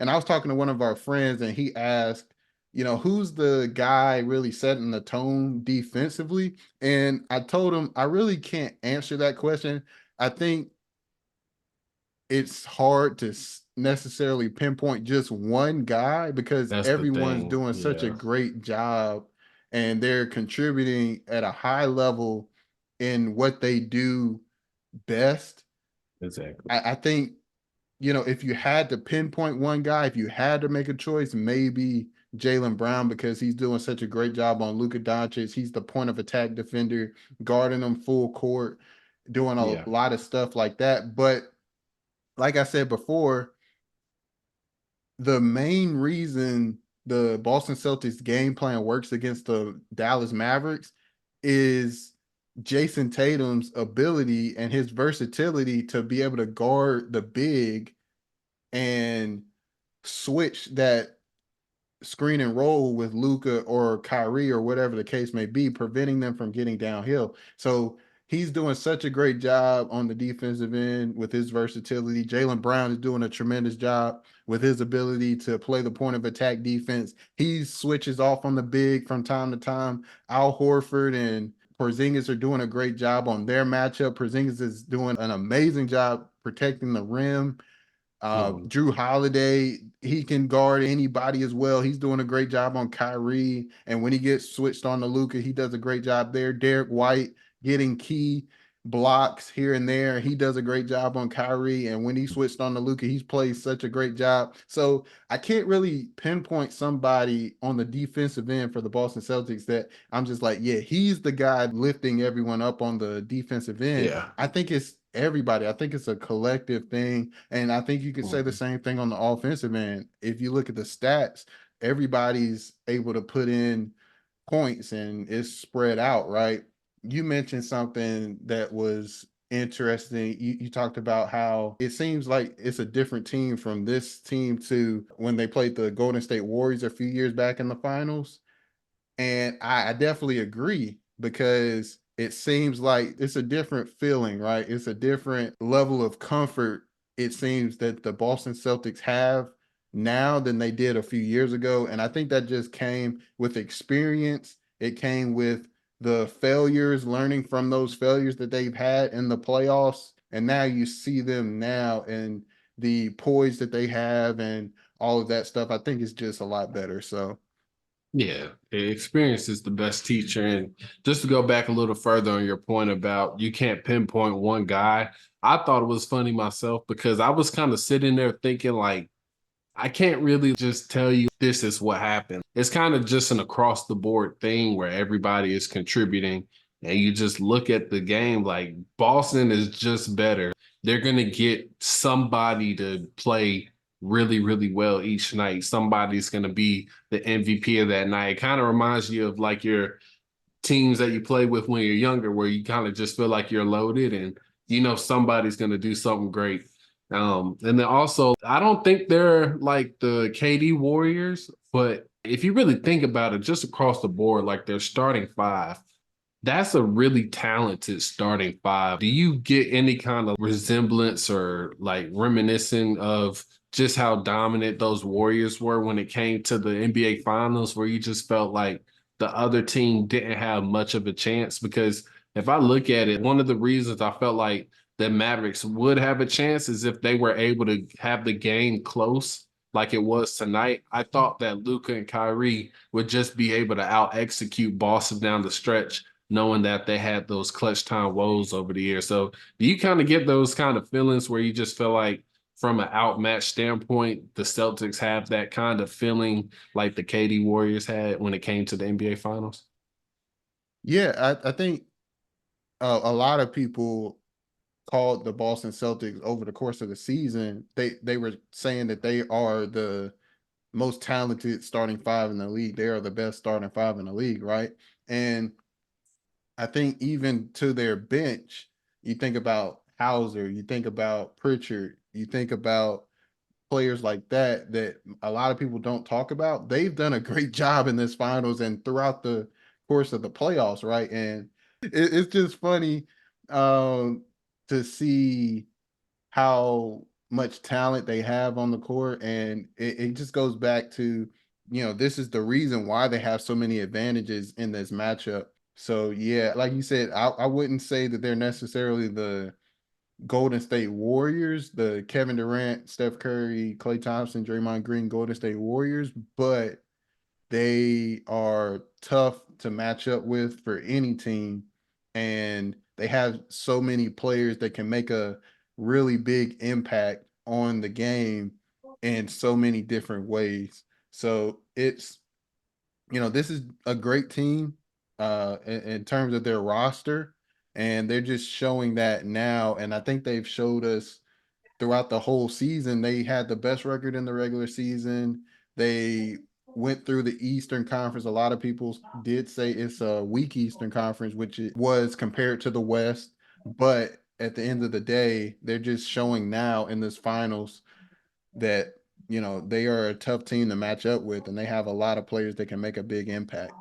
And I was talking to one of our friends, and he asked, who's the guy really setting the tone defensively? And I told him I really can't answer that question. I think it's hard to necessarily pinpoint just one guy because That's the everyone's thing. doing such a Yeah, great job and they're contributing at a high level in what they do best. exactly. I think, if you had to pinpoint one guy, if you had to make a choice, maybe Jaylen Brown because he's doing such a great job on Luka Doncic. He's the point of attack defender, guarding him full court, doing a Yeah. lot of stuff like that. But like I said before, the main reason the Boston Celtics game plan works against the Dallas Mavericks is Jason Tatum's ability and his versatility to be able to guard the big and switch that screen and roll with Luka or Kyrie or whatever the case may be, preventing them from getting downhill. So he's doing such a great job on the defensive end with his versatility. Jaylen Brown is doing a tremendous job with his ability to play the point of attack defense. He switches off on the big from time to time. Al Horford and Porzingis are doing a great job on their matchup. Porzingis is doing an amazing job protecting the rim. Mhm. Drew Holiday, he can guard anybody as well. He's doing a great job on Kyrie. And when he gets switched on to Luka, he does a great job there. Derek White getting key blocks here and there. He does a great job on Kyrie. And when he switched on to Luka, he's played such a great job. So I can't really pinpoint somebody on the defensive end for the Boston Celtics that I'm just like, yeah, he's the guy lifting everyone up on the defensive end. Yeah. I think it's everybody. I think it's a collective thing. And I think you could say the Mhm. same thing on the offensive end. If you look at the stats, everybody's able to put in points and it's spread out, right? You mentioned something that was interesting. You talked about how it seems like it's a different team from this team to when they played the Golden State Warriors a few years back in the finals. And I definitely agree because it seems like it's a different feeling, right? It's a different level of comfort, it seems, that the Boston Celtics have now than they did a few years ago. And I think that just came with experience. It came with the failures, learning from those failures that they've had in the playoffs. And now you see them now and the poise that they have and all of that stuff. I think it's just a lot better. So, Yeah, experience is the best teacher. And just to go back a little further on your point about you can't pinpoint one guy, I thought it was funny myself because I was kind of sitting there thinking, like, I can't really just tell you this is what happened. It's kind of just an across the board thing where everybody is contributing. And you just look at the game like Boston is just better. They're going to get somebody to play really, really well each night. Somebody's going to be the MVP of that night. It kind of reminds you of like your teams that you play with when you're younger, where you kind of just feel like you're loaded and you know somebody's going to do something great. And then also, I don't think they're like the KD Warriors, but if you really think about it, just across the board, like their starting five, that's a really talented starting five. Do you get any kind of resemblance or like reminiscent of just how dominant those Warriors were when it came to the NBA Finals, where you just felt like the other team didn't have much of a chance? Because if I look at it, one of the reasons I felt like the Mavericks would have a chance is if they were able to have the game close like it was tonight. I thought that Luka and Kyrie would just be able to out execute Boston down the stretch, knowing that they had those clutch time woes over the years. So do you kind of get those kind of feelings where you just feel like from an outmatched standpoint, the Celtics have that kind of feeling like the KD Warriors had when it came to the NBA Finals? yeah, I think a lot of people called the Boston Celtics over the course of the season. They were saying that they are the most talented starting five in the league. They are the best starting five in the league, right? And I think even to their bench, you think about Hauser, you think about Pritchard, you think about players like that that a lot of people don't talk about. They've done a great job in this finals and throughout the course of the playoffs, right? And it's just funny um, to see how much talent they have on the court, and it just goes back to, this is the reason why they have so many advantages in this matchup. So yeah, like you said, I wouldn't say that they're necessarily the Golden State Warriors, the Kevin Durant, Steph Curry, Klay Thompson, Draymond Green Golden State Warriors, but they are tough to match up with for any team. And they have so many players that can make a really big impact on the game in so many different ways. So this is a great team in terms of their roster. And they're just showing that now. And I think they've showed us throughout the whole season. They had the best record in the regular season. They went through the Eastern Conference. A lot of people did say it's a weak Eastern Conference, which it was compared to the West. But at the end of the day, they're just showing now in this finals that, they are a tough team to match up with, and they have a lot of players that can make a big impact.